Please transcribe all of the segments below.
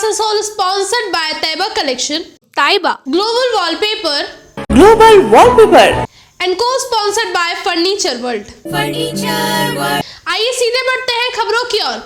Asansol sponsored by Taiba Collection, Taiba Global Wallpaper and co-sponsored by Furniture World। आइए सीधे बढ़ते हैं खबरों की ओर।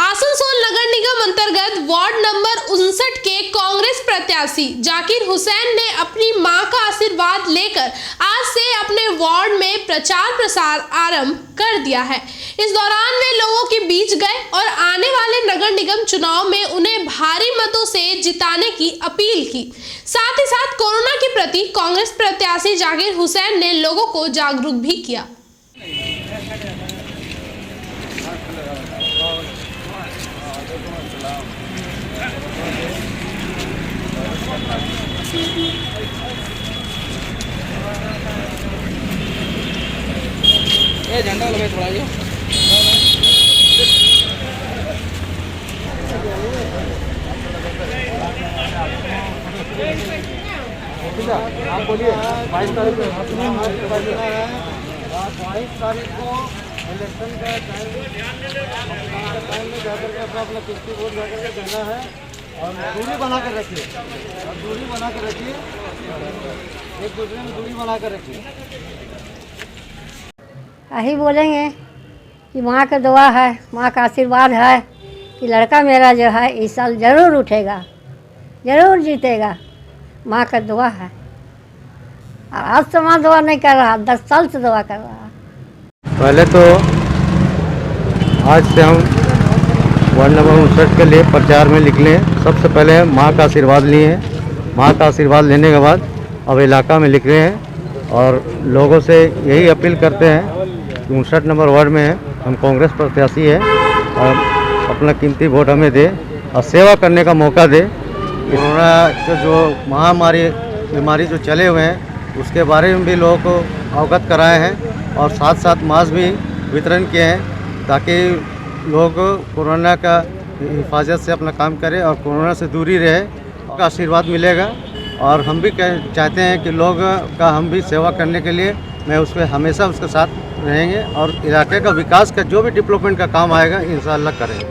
आसनसोल नगर निगम अंतर्गत वार्ड नंबर 59 के कांग्रेस प्रत्याशी जाकिर हुसैन ने अपनी मां का आशीर्वाद लेकर आज से अपने वार्ड में प्रचार प्रसार आरंभ कर दिया है। इस दौरान वे लोगों के बीच गए और आने वाले नगर निगम चुनाव में उन्हें भारी मतों से जिताने की अपील की। साथ ही साथ कोरोना के प्रति कांग्रेस प्रत्याशी जाकिर हुसैन ने लोगों को जागरूक भी किया। ये झंडा लगे थोड़ा ये आप बोलिए 22 तारीख को 22 तारीख को इलेक्शन का टाइम में जाकर के अपना किस्ती वोट जाकर के देना है और दूरी बना कर रखिए एक दूसरे में दूरी बना कर रखिए। यही बोलेंगे कि माँ का दुआ है, माँ का आशीर्वाद है कि लड़का मेरा जो है इस साल ज़रूर उठेगा, ज़रूर जीतेगा। माँ का दुआ है और आज से माँ दुआ नहीं कर रहा, 10 साल से दुआ कर रहा। पहले तो आज से हम वार्ड नंबर 59 के लिए प्रचार में निकले। सबसे पहले माँ का आशीर्वाद लिए हैं। माँ का आशीर्वाद लेने के बाद अब इलाका में निकले हैं और लोगों से यही अपील करते हैं कि 59 नंबर वार्ड में हम कांग्रेस प्रत्याशी है और अपना कीमती वोट हमें दे और सेवा करने का मौका दे। कोरोना के जो महामारी बीमारी जो चले हुए हैं उसके बारे में भी लोगों को अवगत कराए हैं और साथ साथ मास्क भी वितरण किए हैं ताकि लोग कोरोना का हिफाजत से अपना काम करें और कोरोना से दूरी रहे। का आशीर्वाद मिलेगा और हम भी चाहते हैं कि लोग का हम भी सेवा करने के लिए मैं उसमें हमेशा उसके साथ रहेंगे और इलाके का विकास का जो भी डेवलपमेंट का काम आएगा इंशाअल्लाह करेंगे।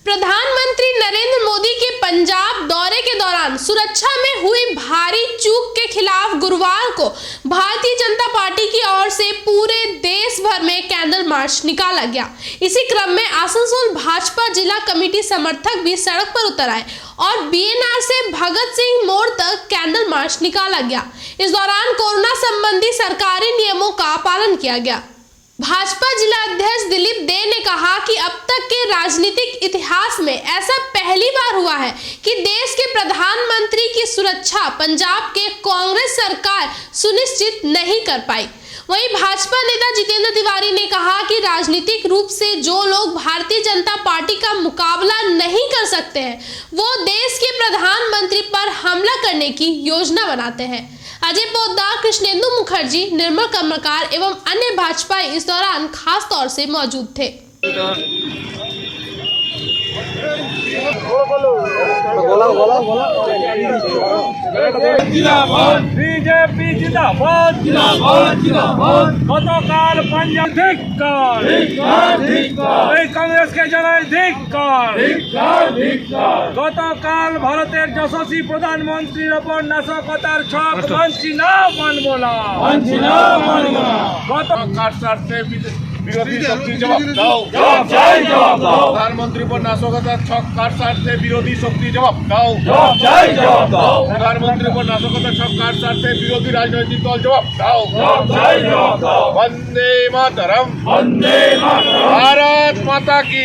प्रधानमंत्री नरेंद्र मोदी के पंजाब दौरे के दौरान सुरक्षा में हुई भारी चूक के खिलाफ गुरुवार को भारतीय जनता पार्टी की ओर से पूरे देश भर में कैंडल मार्च निकाला गया। इसी क्रम में आसनसोल भाजपा जिला कमेटी समर्थक भी सड़क पर उतर आए और बीएनआर से भगत सिंह मोड़ तक कैंडल मार्च निकाला गया। इस दौरान कोरोना संबंधी सरकारी नियमों का पालन किया गया। भाजपा जिला अध्यक्ष दिलीप दे ने कहा कि अब तक के राजनीतिक इतिहास में ऐसा पहली बार हुआ है कि देश के प्रधानमंत्री की सुरक्षा पंजाब के कांग्रेस सरकार सुनिश्चित नहीं कर पाई। वहीं भाजपा नेता जितेंद्र तिवारी ने कहा कि राजनीतिक रूप से जो लोग भारतीय जनता पार्टी का मुकाबला नहीं कर सकते हैं वो देश के प्रधानमंत्री पर हमला करने की योजना बनाते हैं। अजय पोद्दार, कृष्णेंदु मुखर्जी, निर्मल कमलकार एवं अन्य भाजपाई इस दौरान खास तौर से मौजूद थे। बीजेपी जिंदाबाद गतकाल पंजाब धिक्कार कांग्रेस के जनाय धिक्कार गतकाल ভারতের যশস্বী প্রধানমন্ত্রীর ওপর নাশকতার ছক মানছি না মানব না গত কারসারতে বিরোধী শক্তি জবাব দাও প্রধানমন্ত্রী पर नाशकतार छक কারসারতে বিরোধী শক্তি জবাব দাও प्रधानमंत्री पर नाशकतार छक কারসারতে বিরোধী রাজনৈতিক দল জবাব দাও वंदे मातरम भारत माता की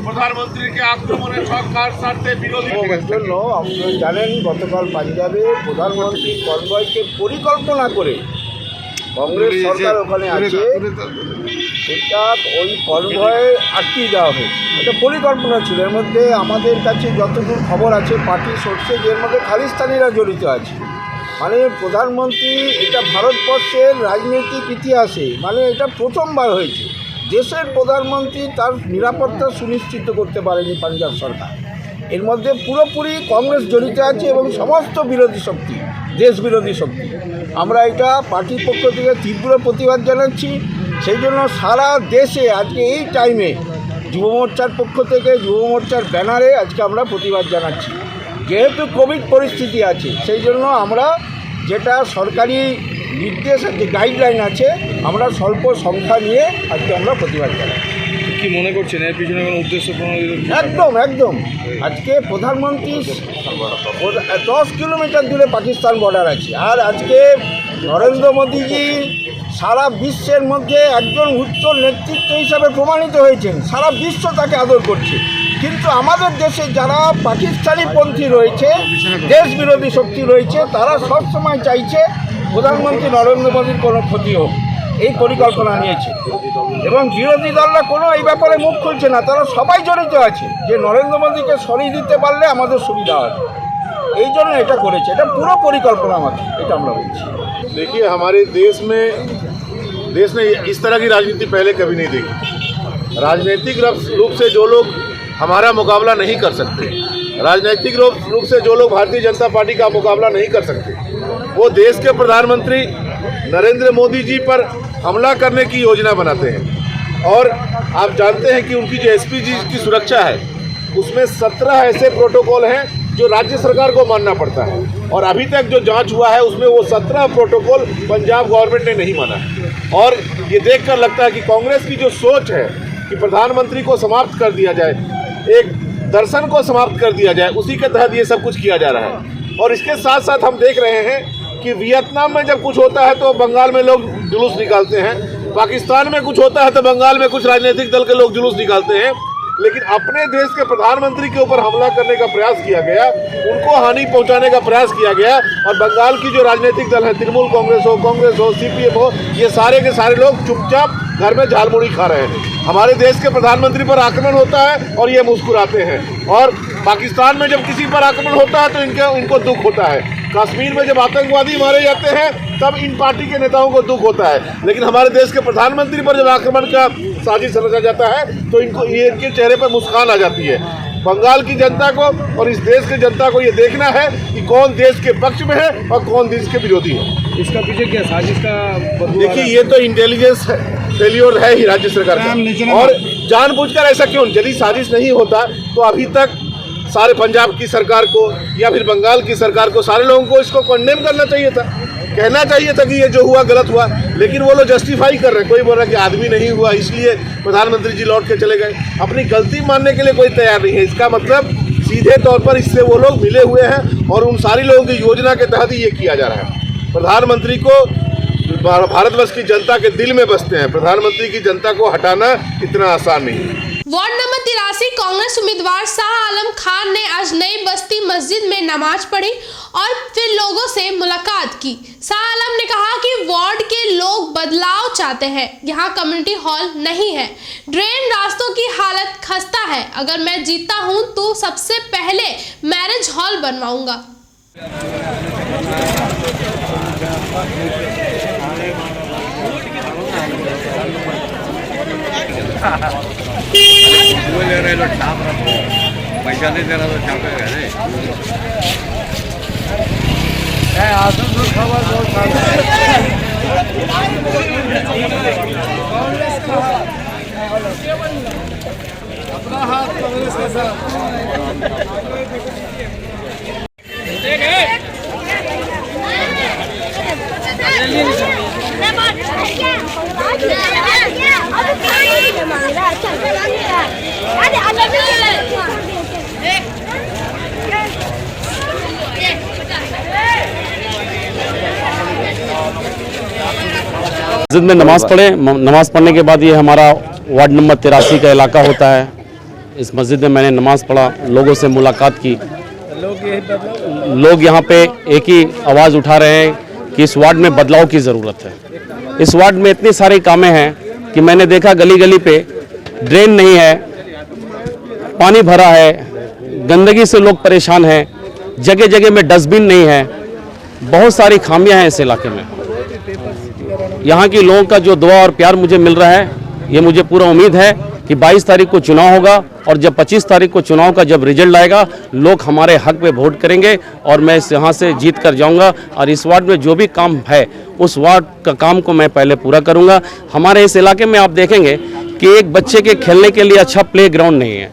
प्रधानमंत्री के आक्रमणे छक কারসারতে বিরোধী আপনারা জানেন গতকাল পাঞ্জাবে প্রধানমন্ত্রী কনভয়কে পরিকল্পনা করে কংগ্রেস সরকার ওখানে আছে সেটা ওই কনভয়ে আটকে দেওয়া হয়েছে। এটা পরিকল্পনা ছিল। এর মধ্যে আমাদের কাছে যতদূর খবর আছে পার্টির সোর্সে এর মধ্যে খালিস্তানিরা জড়িত আছে। মানে প্রধানমন্ত্রী এটা ভারতবর্ষের রাজনৈতিক ইতিহাসে মানে এটা প্রথমবার হয়েছে দেশের প্রধানমন্ত্রী তার নিরাপত্তা সুনিশ্চিত করতে পারেনি পাঞ্জাব সরকার। এর মধ্যে পুরোপুরি কংগ্রেস জড়িত আছে এবং সমস্ত বিরোধী শক্তি, দেশ বিরোধী শক্তি। আমরা এটা পার্টির পক্ষ থেকে তীব্র প্রতিবাদ জানাচ্ছি। সেই জন্য সারা দেশে আজকে এই টাইমে যুব মোর্চার পক্ষ থেকে যুব মোর্চার ব্যানারে আজকে আমরা প্রতিবাদ জানাচ্ছি। যেহেতু কোভিড পরিস্থিতি আছে, সেই জন্য আমরা যেটা সরকারি নির্দেশ আছে, গাইডলাইন আছে, আমরা স্বল্প সংখ্যা নিয়ে আজকে আমরা প্রতিবাদ জানাই। কি মনে করছেন এর পিছনে কোনো উদ্দেশ্য একদম আজকে প্রধানমন্ত্রী 10 কিলোমিটার দূরে পাকিস্তান বর্ডার আছে, আর আজকে নরেন্দ্র মোদীজি সারা বিশ্বের মধ্যে একজন উচ্চ নেতৃত্ব হিসাবে প্রমাণিত হয়েছেন, সারা বিশ্ব তাকে আদর করছে। কিন্তু আমাদের দেশে যারা পাকিস্তানি পন্থী রয়েছে, দেশ বিরোধী শক্তি রয়েছে, তারা সবসময় চাইছে প্রধানমন্ত্রী নরেন্দ্র মোদীর কোনো ক্ষতি হোক, এই পরিকল্পনা নিয়েছে। এবং বিরোধী দলরা কোনো এই ব্যাপারে মুখ খুলছে না, তারা সবাই জড়িত আছে যে নরেন্দ্র মোদীকে সরিয়ে দিতে পারলে আমাদের সুবিধা হবে, এই জন্য এটা করেছে। এটা পুরো পরিকল্পনা আমাদের, এটা আমরা বলছি। देखिए हमारे देश ने इस तरह की राजनीति पहले कभी नहीं देखी। राजनीतिक रूप से जो लोग हमारा मुकाबला नहीं कर सकते, राजनीतिक रूप से जो लोग भारतीय जनता पार्टी का मुकाबला नहीं कर सकते, वो देश के प्रधानमंत्री नरेंद्र मोदी जी पर हमला करने की योजना बनाते हैं। और आप जानते हैं कि उनकी जो एसपीजी की सुरक्षा है, उसमें 17 ऐसे प्रोटोकॉल हैं जो राज्य सरकार को मानना पड़ता है, और अभी तक जो जांच हुआ है उसमें वो 17 प्रोटोकॉल पंजाब गवर्नमेंट ने नहीं माना। और ये देखकर लगता है कि कांग्रेस की जो सोच है कि प्रधानमंत्री को समाप्त कर दिया जाए, एक दर्शन को समाप्त कर दिया जाए, उसी के तहत ये सब कुछ किया जा रहा है। और इसके साथ साथ हम देख रहे हैं कि वियतनाम में जब कुछ होता है तो बंगाल में लोग जुलूस निकालते हैं, पाकिस्तान में कुछ होता है तो बंगाल में कुछ राजनीतिक दल के लोग जुलूस निकालते हैं, लेकिन अपने देश के प्रधानमंत्री के ऊपर हमला करने का प्रयास किया गया, उनको हानि पहुंचाने का प्रयास किया गया। और बंगाल की जो राजनीतिक दल है, तृणमूल कांग्रेस हो, सीपीएम हो, ये सारे के सारे लोग चुपचाप घर में झालमुड़ी खा रहे हैं। हमारे देश के प्रधानमंत्री पर आक्रमण होता है और ये मुस्कुराते हैं, और पाकिस्तान में जब किसी पर आक्रमण होता है तो इनको दुख होता है। कश्मीर में जब आतंकवादी मारे जाते हैं तब इन पार्टी के नेताओं को दुख होता है, लेकिन हमारे देश के प्रधानमंत्री पर जब आक्रमण का साजिश रचा जाता है तो इनके चेहरे पर मुस्कान आ जाती है। बंगाल की जनता को और इस देश की जनता को ये देखना है कि कौन देश के पक्ष में है और कौन देश के विरोधी है। इसका पीछे क्या साजिश का? देखिए, ये तो इंटेलिजेंस फेलियर है ही राज्य सरकार का, और जानबूझकर ऐसा क्यों? यदि साजिश नहीं होता तो अभी तक सारे पंजाब की सरकार को या फिर बंगाल की सरकार को, सारे लोगों को इसको कंडेम करना चाहिए था, कहना चाहिए था कि ये जो हुआ गलत हुआ, लेकिन वो लोग जस्टिफाई कर रहे हैं। कोई बोल रहा है कि आदमी नहीं हुआ इसलिए प्रधानमंत्री जी लौट के चले गए, अपनी गलती मानने के लिए कोई तैयार नहीं है। इसका मतलब सीधे तौर पर इससे वो लोग मिले हुए हैं और उन सारी लोगों की योजना के तहत ही ये किया जा रहा है। प्रधानमंत्री को भारतवर्ष की जनता के दिल में बसते हैं, प्रधानमंत्री की जनता को हटाना इतना आसान नहीं है। वार्ड नंबर 83 कांग्रेस उम्मीदवार शाह आलम खान ने आज नई बस्ती मस्जिद में नमाज पढ़ी और फिर लोगों से मुलाकात की। शाह आलम ने कहा कि वार्ड के लोग बदलाव चाहते हैं, यहाँ कम्युनिटी हॉल नहीं है, ड्रेन रास्तों की हालत खस्ता है, अगर मैं जीता हूँ तो सबसे पहले मैरिज हॉल बनवाऊंगा। ले रहे लोग छाप रहा, पैसा नहीं दे रहा तो छापेगा नहीं। अपना हाथ कांग्रेस के साथ। मस्जिद में नमाज़ पढ़े। नमाज़ पढ़ने के बाद ये हमारा वार्ड नंबर 83 का इलाका होता है। इस मस्जिद में मैंने नमाज़ पढ़ा, लोगों से मुलाकात की। लोग यहाँ पे एक ही आवाज़ उठा रहे हैं कि इस वार्ड में बदलाव की ज़रूरत है। इस वार्ड में इतनी सारी कामें हैं कि मैंने देखा गली गली पे ड्रेन नहीं है, पानी भरा है, गंदगी से लोग परेशान हैं, जगह जगह में डस्टबिन नहीं है, बहुत सारी खामियां हैं इस इलाके में। यहाँ के लोगों का जो दुआ और प्यार मुझे मिल रहा है, ये मुझे पूरा उम्मीद है कि 22 तारीख को चुनाव होगा और जब 25 तारीख को चुनाव का जब रिजल्ट आएगा, लोग हमारे हक पे वोट करेंगे और मैं यहाँ से जीत कर जाऊँगा और इस वार्ड में जो भी काम है उस वार्ड का काम को मैं पहले पूरा करूँगा। हमारे इस इलाके में आप देखेंगे कि एक बच्चे के खेलने के लिए अच्छा प्ले ग्राउंड नहीं है,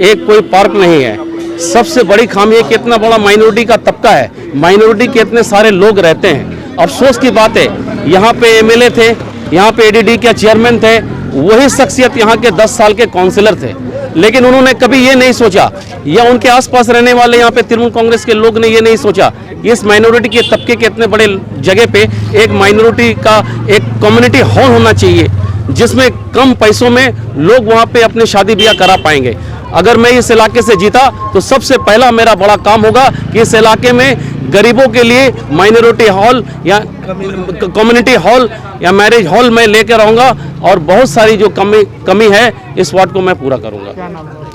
एक कोई पार्क नहीं है। सबसे बड़ी खामी है कि इतना बड़ा माइनॉरिटी का तबका है, माइनॉरिटी के इतने सारे लोग रहते हैं। अफसोस की बात है, यहाँ पे एमएलए थे, यहाँ पे एडीडी के चेयरमैन थे, वही शख्सियत यहाँ के 10 साल के काउंसिलर थे, लेकिन उन्होंने कभी ये नहीं सोचा, या उनके आसपास रहने वाले यहाँ पे तृणमूल कांग्रेस के लोग ने ये नहीं सोचा इस माइनॉरिटी के तबके के इतने बड़े जगह पे एक माइनॉरिटी का एक कम्युनिटी हॉल होना चाहिए, जिसमें कम पैसों में लोग वहाँ पे अपने शादी ब्याह करा पाएंगे। अगर मैं इस इलाके से जीता तो सबसे पहला मेरा बड़ा काम होगा कि इस इलाके में गरीबों के लिए माइनॉरिटी हॉल या कम्युनिटी हॉल या मैरिज हॉल मैं लेकर आऊँगा और बहुत सारी जो कमी है इस वार्ड को मैं पूरा करूँगा।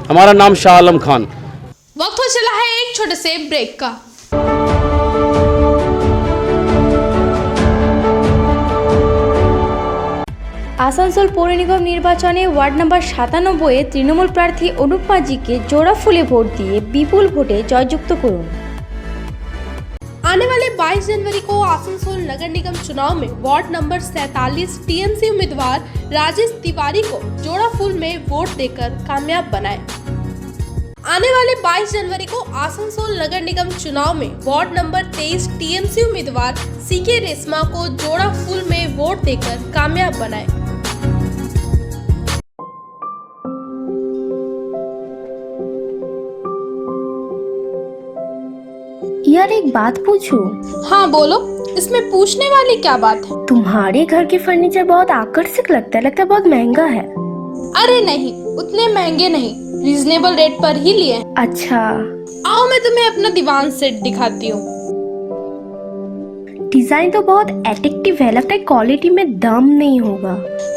हमारा नाम शाह आलम खान। वक्त हो चला है एक छोटे से ब्रेक का। আসানসোল পৌর নিগম নির্বাচনে ওয়ার্ড নম্বর 97 তৃণমূল প্রার্থী অনুপ মাঝিকে জোড়া ফুলে ভোট দিয়ে বিপুল ভোটে জয়যুক্ত করুন। आने वाले 22 जनवरी को आसनसोल नगर निगम चुनाव में वार्ड नंबर 47 टीएमसी उम्मीदवार राजेश तिवारी को जोड़ा फूल में वोट देकर कामयाब बनाएं। आने वाले 22 जनवरी को आसनसोल नगर निगम चुनाव में वार्ड नंबर 23 टीएमसी उम्मीदवार सीके रेशमा को जोड़ा फूल में वोट देकर कामयाब बनाएं। यार एक बात पूछूं? हाँ बोलो, इसमें पूछने वाली क्या बात है? तुम्हारे घर के फर्नीचर बहुत आकर्षक लगता है बहुत महंगा है। अरे नहीं, उतने महंगे नहीं, रीजनेबल रेट पर ही लिए। अच्छा, आओ मैं तुम्हें अपना दीवान सेट दिखाती हूँ। डिजाइन तो बहुत एट्रैक्टिव है, लगता है क्वालिटी में दम नहीं होगा।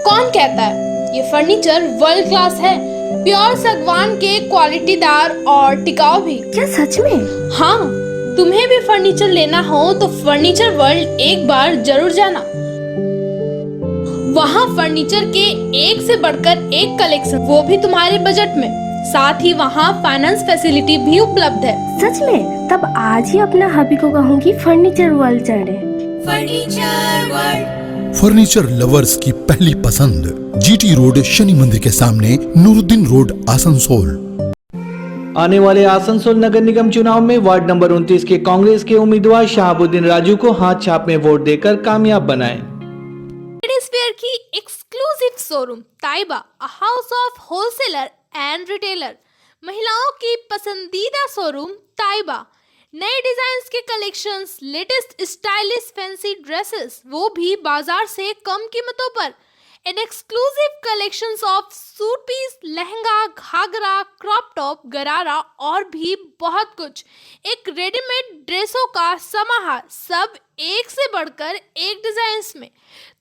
कौन कहता है? ये फर्नीचर वर्ल्ड क्लास है, प्योर सागवान के, क्वालिटीदार और टिकाऊ भी। क्या सच में? हाँ, तुम्हें भी फर्नीचर लेना हो तो फर्नीचर वर्ल्ड एक बार जरूर जाना। वहाँ फर्नीचर के एक से बढ़कर एक कलेक्शन, वो भी तुम्हारे बजट में। साथ ही वहाँ फाइनेंस फैसिलिटी भी उपलब्ध है। सच में? तब आज ही अपना हबी को कहूँगी फर्नीचर वर्ल्ड चढ़े। फर्नीचर वर्ल्ड, फर्नीचर लवर्स की पहली पसंद, जीटी रोड, शनि मंदिर के सामने, नूरुद्दीन रोड, आसनसोल। आने वाले आसनसोल नगर निगम चुनाव में वार्ड नंबर 29 के कांग्रेस के उम्मीदवार शहाबुद्दीन राजू को हाथ छाप में वोट देकर कामयाब बनाएं। लेडीज वेयर की exclusive showroom Taiba, a house of wholesaler and retailer. महिलाओं की पसंदीदा शोरूम ताइबा, नए डिजाइन के collections, latest stylish fancy dresses, वो भी बाजार से कम कीमतों पर। An exclusive collections of suit piece, lehenga, ghagra, crop top, gharara और भी बहुत कुछ। एक रेडीमेड ड्रेसों का समाहार, सब एक से बढ़कर एक डिजाइन्स में।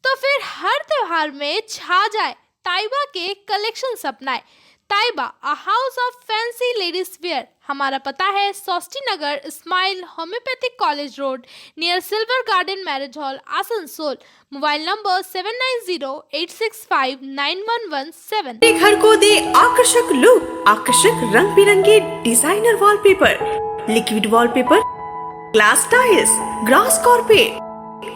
तो फिर हर त्योहार में छा जाए ताइबा के कलेक्शंस अपनाए। Taiba, a house of fancy ladies wear. हमारा पता है Sosti Nagar, smile homeopathic college road, near silver garden marriage hall, Asansol. Mobile number 7908659117। घर को दे आकर्षक लुक, आकर्षक रंग बिरंगे designer wallpaper, liquid wallpaper, glass tiles, grass carpet,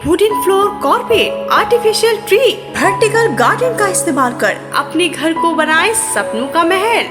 wooden floor carpet, artificial tree, vertical garden का इस्तेमाल कर अपने घर को बनाए सपनों का महल।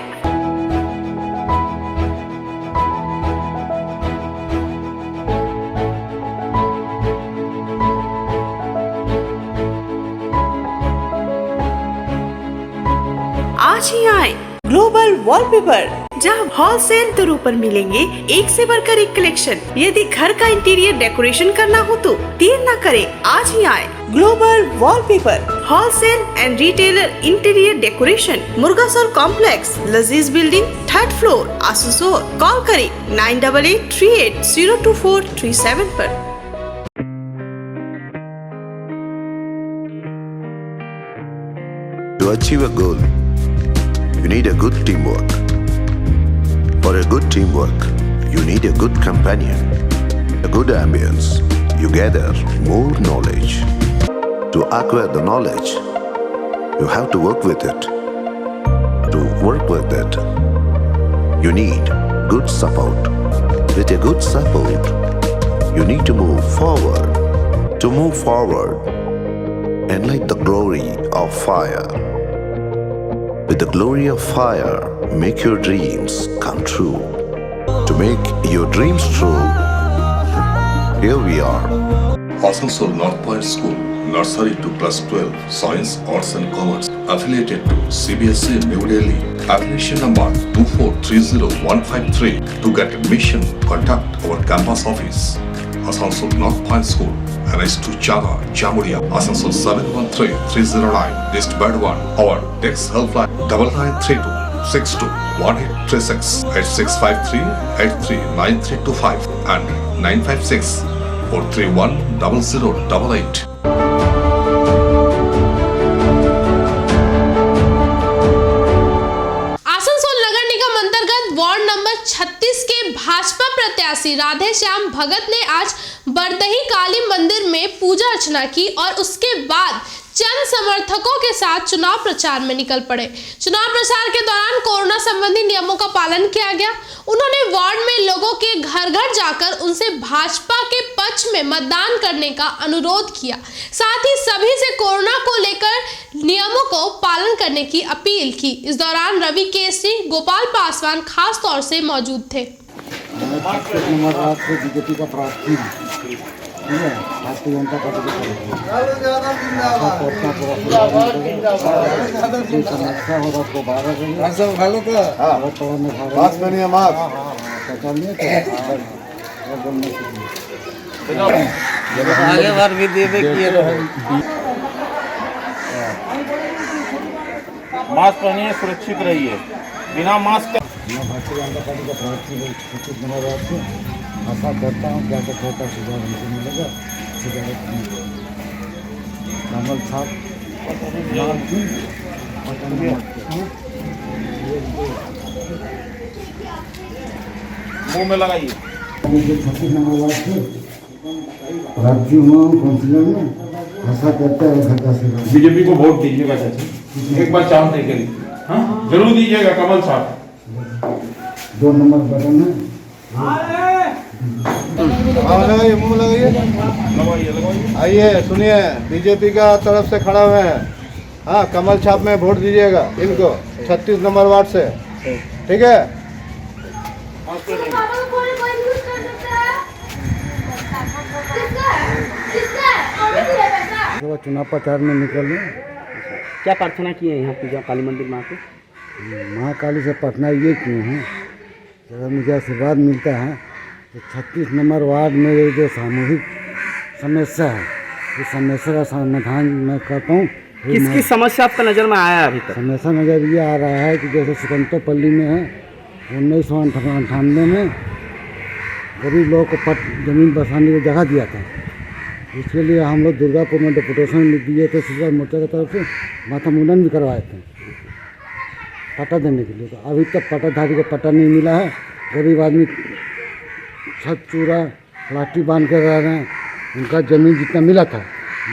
आज ही आए ग्लोबल वॉलपेपर, जहां होलसेल दरों पर मिलेंगे एक से बढ़कर एक कलेक्शन। यदि घर का इंटीरियर डेकोरेशन करना हो तो देर न करें, आज ही आए global wallpaper, wholesale and retailer interior decoration, Murgasol complex, Lazeez building, 3rd floor, Asansol. Call करें 9883802437 पर। To achieve a goal, you need a good teamwork. For a good teamwork, you need a good companion, a good ambience. You gather more knowledge. To acquire the knowledge, you have to work with it. To work with it. You need good support. With a good support, you need to move forward. To move forward, and like the glory of fire. With the glory of fire, make your dreams come true. To make your dreams true, here we are. Asansol North Point School, Nursery to Class 12, Science, Arts and Commerce, affiliated to CBSE New Delhi. Affiliation number 2430153. To get admission, contact our campus office. Asansol North Point School, NH2 Chaga, Jamuria, Asansol 713309, East Bed 1. Our text helpline 9932 62 1836 8653 839325 and 956 431 0088. Asansol नगर निगम अंतर्गत ward number 36 के भाजपा प्रत्याशी राधे श्याम भगत ने आज बरदही काली मंदिर में पूजा अर्चना की और उसके बाद चंद समर्थकों के साथ चुनाव प्रचार में निकल पड़े। चुनाव प्रचार के दौरान कोरोना संबंधी नियमों का पालन किया गया। उन्होंने वार्ड में लोगों के घर घर जाकर उनसे भाजपा के पक्ष में मतदान करने का अनुरोध किया। साथ ही सभी से कोरोना को लेकर नियमों को पालन करने की अपील की। इस दौरान रवि केसरी, गोपाल पासवान खास तौर से मौजूद थे। बीजेपी का प्रार्थी भारतीय जनता पार्टी समस्या हो रहा आगे बार भी देवे किए मास्क पहनिए, सुरक्षित रहिए। बिना मास्क भारतीय जनता पार्टी का प्रार्थी 25 नंबर वार्ड से आशा करता हूँ क्या छोटा सुझाव हमको मिलेगा। कमल छाप मुँह में लगाइए। 26 नंबर वार्ड से प्रार्थी हुआ हूँ काउंसिलर में। आशा करता है घर से बीजेपी को वोट दीजिएगा चाचा, एक बार चांद नहीं करिए, हाँ जरूर दीजिएगा। कमल छाप 2 नंबर बटन है। लगाइए, मुँह लगाइए, आइए सुनिए। बीजेपी का तरफ से खड़ा हुए हैं, हाँ कमल छाप में वोट दीजिएगा इनको 36 नंबर वार्ड से, ठीक है। चुनाव प्रचार में निकल रहे। क्या प्रार्थना की है यहाँ पूजा काली मंदिर माँ को? महाकाली से प्रार्थना ये किए हैं, अगर मुझे आशीर्वाद मिलता है तो 36 नंबर वार्ड में ये जो सामूहिक समस्या है, इस समस्या का समाधान मैं करता हूँ। किसकी समस्या आपका नज़र में आया अभी तक? समस्या नज़र ये आ रहा है कि जैसे सिकंदरपल्ली में है 1998 में गरीब लोगों को जमीन बसाने की जगह दिया था। इसके लिए हम लोग दुर्गापुर में डिपुटेशन दिए थे सिद्धार्थ मोर्चा की तरफ से, माथा मुंडन भी करवाए थे पट्टा देने के लिए। तो अभी तक पट्टाधारी को पट्टा नहीं मिला है। गरीब आदमी छत चूरा प्लास्टिक बांध कर रह रहे हैं। उनका ज़मीन जितना मिला था,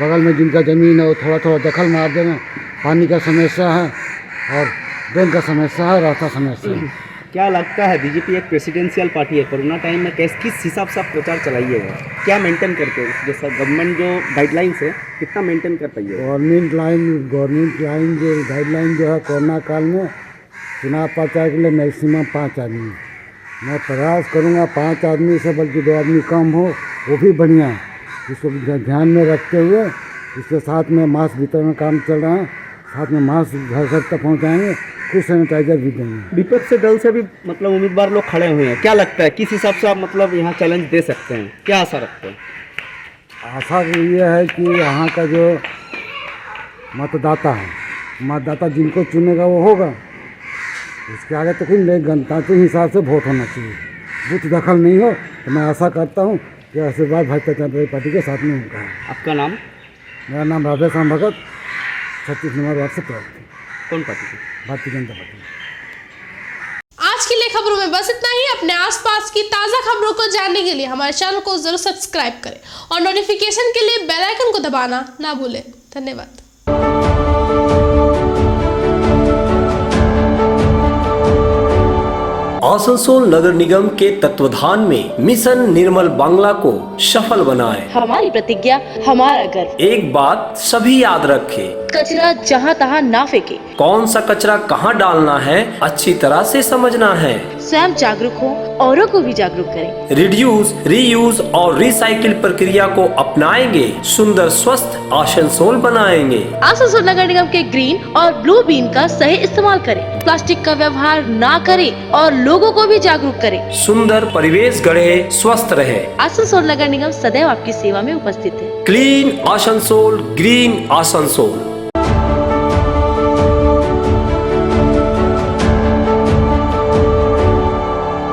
बगल में जिनका ज़मीन है वो थोड़ा थोड़ा दखल मार दे रहे हैं। पानी का समस्या है और ड्रेन का समस्या है, रास्ता समस्या है। क्या लगता है बीजेपी एक प्रेसिडेंशियल पार्टी है, कोरोना टाइम में किस हिसाब से आप प्रचार चलाइएगा? क्या मेंटेन करते हैं जैसा गवर्नमेंट जो गाइडलाइंस है, कितना मेंटेन कर पाइए? गवर्नमेंट लाइन जो गाइडलाइन जो है कोरोना काल में चुनाव प्रचार के लिए मैक्सिमम 5 आदमी। मैं प्रयास करूंगा 5 आदमी से बल्कि 2 आदमी कम हो, वो भी बढ़िया है। इसको ध्यान में रखते हुए इसके साथ में मास्क वितरण काम चल रहा है, साथ में मास्क घर घर तक पहुँचाएँगे, कुछ सैनिटाइजर भी देंगे। विपक्ष दल से भी मतलब उम्मीदवार लोग खड़े हुए हैं, क्या लगता है किस हिसाब से आप मतलब यहाँ चैलेंज दे सकते हैं, क्या आशा रखते हैं? आशा ये है कि यहाँ का जो मतदाता है, मतदाता जिनको चुनेगा वो होगा। इसके आगे तो कुछ नहीं, गणतांत्रिक हिसाब से वोट होना चाहिए, बूथ दखल नहीं हो। तो मैं आशा करता हूँ कि आशीर्वाद भारतीय जनता पार्टी के साथ में उनका है। आपका नाम? मेरा नाम राधे श्याम भगत, 36 नंबर वार्ड से प्रार्थी। कौन पार्टी? भारतीय जनता पार्टी। आज के लिए खबरों में बस इतना ही। अपने आसपास की ताज़ा खबरों को जानने के लिए हमारे चैनल को जरूर सब्सक्राइब करें और नोटिफिकेशन के लिए बेल आइकन को दबाना ना भूलें। धन्यवाद। आसनसोल नगर निगम के तत्वाधान में मिशन निर्मल बांग्ला को सफल बनाएं। हमारी प्रतिज्ञा, हमारा गर्व। एक बात सभी याद रखें, कचरा जहाँ तहाँ ना फेंके। कौन सा कचरा कहाँ डालना है अच्छी तरह से समझना है। स्वयं जागरूक हो, औरों को भी जागरूक करें। रिड्यूस, रीयूज और रिसाइकिल प्रक्रिया को अपनाएंगे, सुंदर स्वस्थ आसनसोल बनाएंगे। आसनसोल नगर निगम के ग्रीन और ब्लू बीन का सही इस्तेमाल करें, प्लास्टिक का व्यवहार ना करें और लोगों को भी जागरूक करें। सुंदर परिवेश गढ़े, स्वस्थ रहे। आसनसोल नगर निगम सदैव आपकी सेवा में उपस्थित है। Clean Asansol, green Asansol.